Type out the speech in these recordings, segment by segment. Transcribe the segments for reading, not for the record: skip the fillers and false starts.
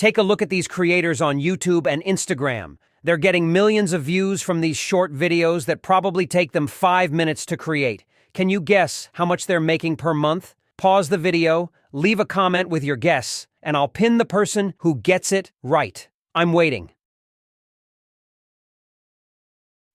Take a look at these creators on YouTube and Instagram. They're getting millions of views from these short videos that probably take them 5 minutes to create. Can you guess how much they're making per month? Pause the video, leave a comment with your guess, and I'll pin the person who gets it right. I'm waiting.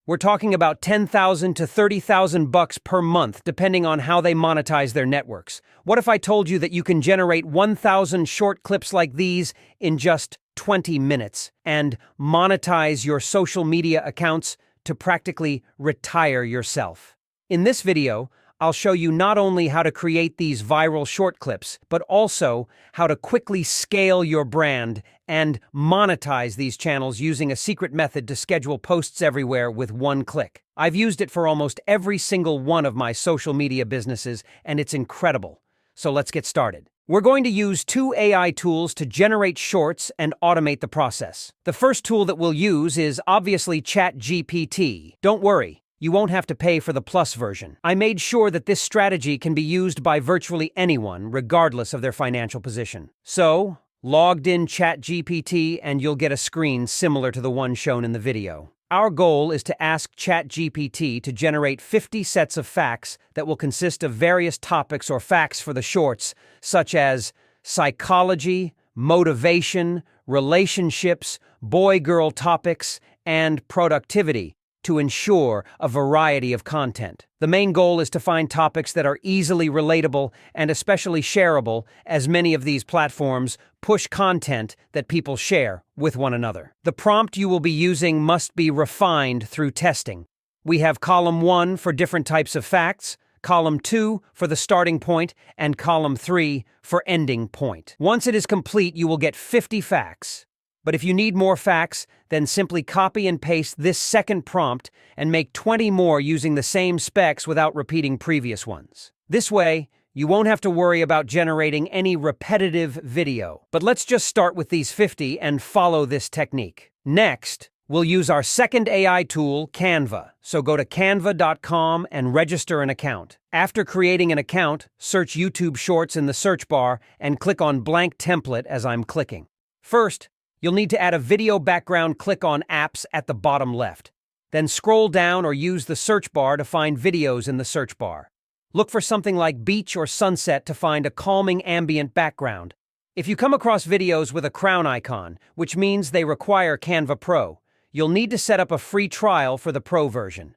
We're talking about $10,000 to $30,000 per month, depending on how they monetize their networks. What if I told you that you can generate 1,000 short clips like these in just 20 minutes and monetize your social media accounts to practically retire yourself? In this video, I'll show you not only how to create these viral short clips, but also how to quickly scale your brand and monetize these channels using a secret method to schedule posts everywhere with one click. I've used it for almost every single one of my social media businesses, and it's incredible. So let's get started. We're going to use 2 AI tools to generate shorts and automate the process. The first tool that we'll use is obviously ChatGPT. Don't worry, you won't have to pay for the Plus version. I made sure that this strategy can be used by virtually anyone, regardless of their financial position. So, logged in ChatGPT and you'll get a screen similar to the one shown in the video. Our goal is to ask ChatGPT to generate 50 sets of facts that will consist of various topics or facts for the shorts, such as psychology, motivation, relationships, boy-girl topics, and productivity, to ensure a variety of content. The main goal is to find topics that are easily relatable and especially shareable, as many of these platforms push content that people share with one another. The prompt you will be using must be refined through testing. We have column 1 for different types of facts, column 2 for the starting point, and column 3 for ending point. Once it is complete, you will get 50 facts. But if you need more facts, then simply copy and paste this second prompt and make 20 more using the same specs without repeating previous ones. This way, you won't have to worry about generating any repetitive video. But let's just start with these 50 and follow this technique. Next, we'll use our second AI tool, Canva. So go to canva.com and register an account. After creating an account, search YouTube Shorts in the search bar and click on Blank Template as I'm clicking. First, you'll need to add a video background. Click on Apps at the bottom left. Then scroll down or use the search bar to find videos in the search bar. Look for something like beach or sunset to find a calming ambient background. If you come across videos with a crown icon, which means they require Canva Pro, you'll need to set up a free trial for the Pro version.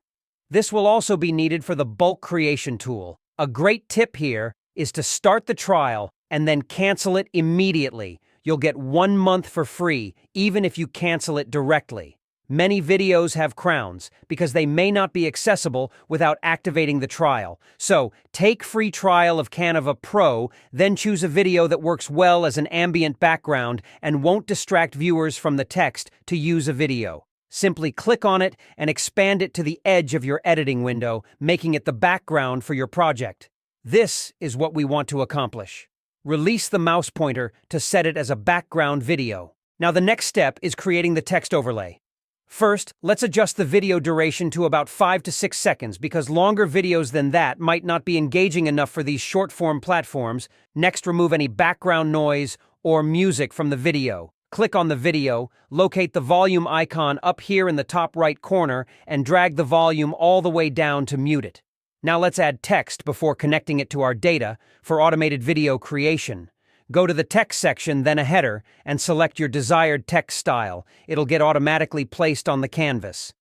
This will also be needed for the bulk creation tool. A great tip here is to start the trial and then cancel it immediately. You'll get 1 month for free, even if you cancel it directly. Many videos have crowns because they may not be accessible without activating the trial. So, take free trial of Canva Pro, then choose a video that works well as an ambient background and won't distract viewers from the text to use a video. Simply click on it and expand it to the edge of your editing window, making it the background for your project. This is what we want to accomplish. Release the mouse pointer to set it as a background video. Now the next step is creating the text overlay. First, let's adjust the video duration to about 5 to 6 seconds because longer videos than that might not be engaging enough for these short-form platforms. Next, remove any background noise or music from the video. Click on the video, locate the volume icon up here in the top right corner, and drag the volume all the way down to mute it. Now let's add text before connecting it to our data for automated video creation. Go to the text section, then a header, and select your desired text style. It'll get automatically placed on the canvas.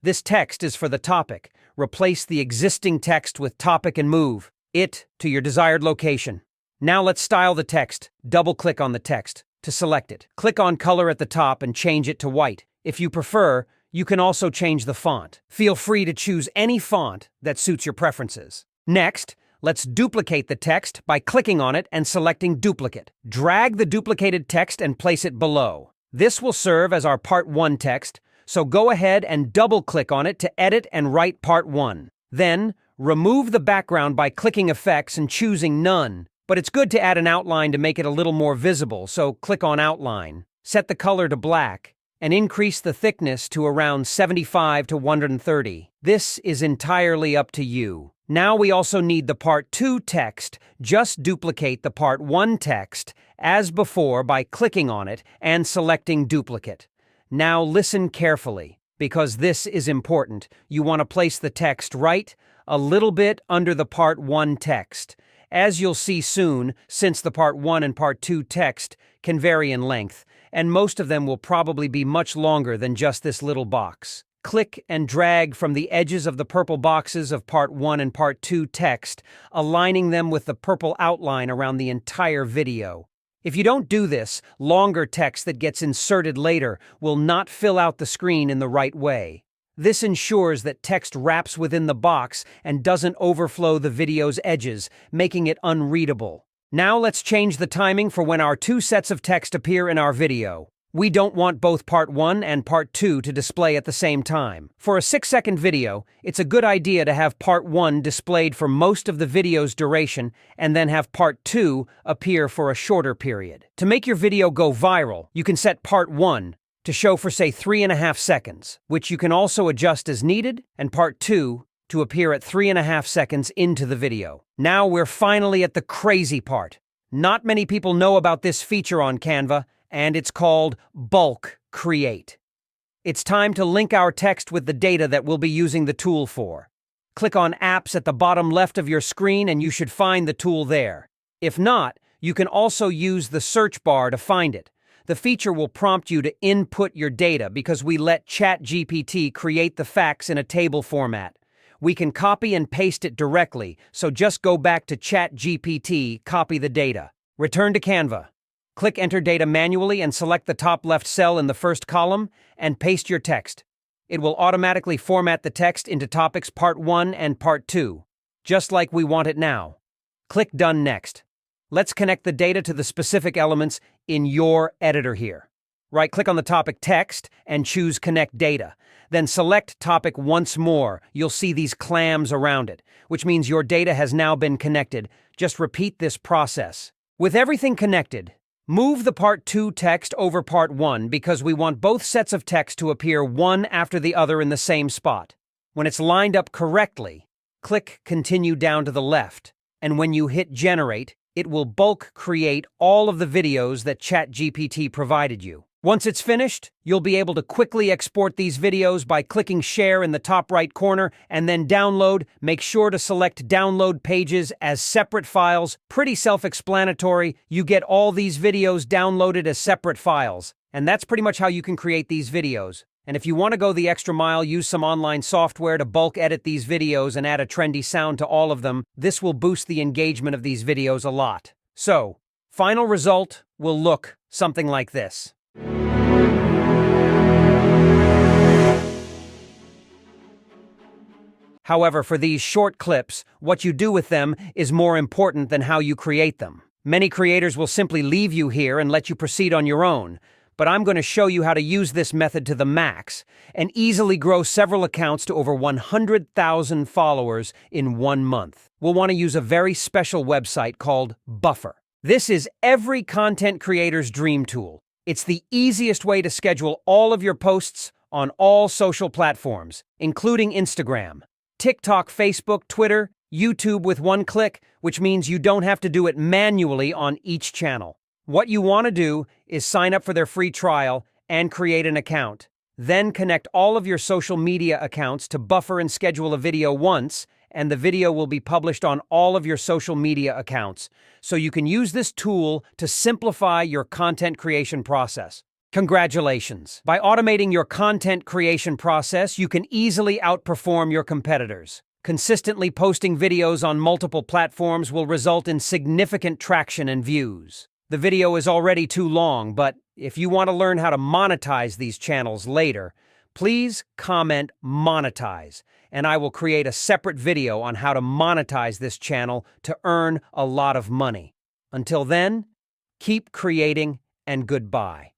This text is for the topic. Replace the existing text with topic and move it to your desired location. Now let's style the text. Double-click on the text to select it. Click on color at the top and change it to white. If you prefer, you can also change the font. Feel free to choose any font that suits your preferences. Next, let's duplicate the text by clicking on it and selecting Duplicate. Drag the duplicated text and place it below. This will serve as our Part 1 text, so go ahead and double-click on it to edit and write Part 1. Then, remove the background by clicking Effects and choosing None. But it's good to add an outline to make it a little more visible, so click on Outline. Set the color to black and increase the thickness to around 75 to 130. This is entirely up to you. Now we also need the Part 2 text. Just duplicate the Part 1 text, as before by clicking on it and selecting Duplicate. Now listen carefully, because this is important. You want to place the text right a little bit under the Part 1 text. As you'll see soon, since the Part 1 and Part 2 text can vary in length, and most of them will probably be much longer than just this little box. Click and drag from the edges of the purple boxes of Part 1 and Part 2 text, aligning them with the purple outline around the entire video. If you don't do this, longer text that gets inserted later will not fill out the screen in the right way. This ensures that text wraps within the box and doesn't overflow the video's edges, making it unreadable. Now let's change the timing for when our two sets of text appear in our video. We don't want both Part 1 and Part 2 to display at the same time. For a 6-second video, it's a good idea to have Part 1 displayed for most of the video's duration and then have Part 2 appear for a shorter period. To make your video go viral, you can set Part 1 to show for, say, 3.5 seconds, which you can also adjust as needed, and Part 2 to appear at 3.5 seconds into the video. Now we're finally at the crazy part. Not many people know about this feature on Canva, and it's called Bulk Create. It's time to link our text with the data that we'll be using the tool for. Click on Apps at the bottom left of your screen and you should find the tool there. If not, you can also use the search bar to find it. The feature will prompt you to input your data because we let ChatGPT create the facts in a table format. We can copy and paste it directly, so just go back to ChatGPT, copy the data. Return to Canva. Click Enter Data manually and select the top left cell in the first column and paste your text. It will automatically format the text into topics Part 1 and Part 2, just like we want it now. Click Done next. Let's connect the data to the specific elements in your editor here. Right-click on the topic Text and choose Connect Data. Then select Topic once more. You'll see these clams around it, which means your data has now been connected. Just repeat this process. With everything connected, move the Part 2 text over Part 1 because we want both sets of text to appear one after the other in the same spot. When it's lined up correctly, click Continue down to the left, and when you hit Generate, it will bulk create all of the videos that ChatGPT provided you. Once it's finished, you'll be able to quickly export these videos by clicking Share in the top right corner and then Download. Make sure to select Download Pages as separate files. Pretty self-explanatory. You get all these videos downloaded as separate files. And that's pretty much how you can create these videos. And if you want to go the extra mile, use some online software to bulk edit these videos and add a trendy sound to all of them. This will boost the engagement of these videos a lot. So, final result will look something like this. However, for these short clips, what you do with them is more important than how you create them. Many creators will simply leave you here and let you proceed on your own, but I'm going to show you how to use this method to the max and easily grow several accounts to over 100,000 followers in 1 month. We'll want to use a very special website called Buffer. This is every content creator's dream tool. It's the easiest way to schedule all of your posts on all social platforms, including Instagram, TikTok, Facebook, Twitter, YouTube with one click, which means you don't have to do it manually on each channel. What you want to do is sign up for their free trial and create an account. Then connect all of your social media accounts to Buffer and schedule a video once, and the video will be published on all of your social media accounts. So you can use this tool to simplify your content creation process. Congratulations! By automating your content creation process, you can easily outperform your competitors. Consistently posting videos on multiple platforms will result in significant traction and views. The video is already too long, but if you want to learn how to monetize these channels later, please comment monetize, and I will create a separate video on how to monetize this channel to earn a lot of money. Until then, keep creating and goodbye.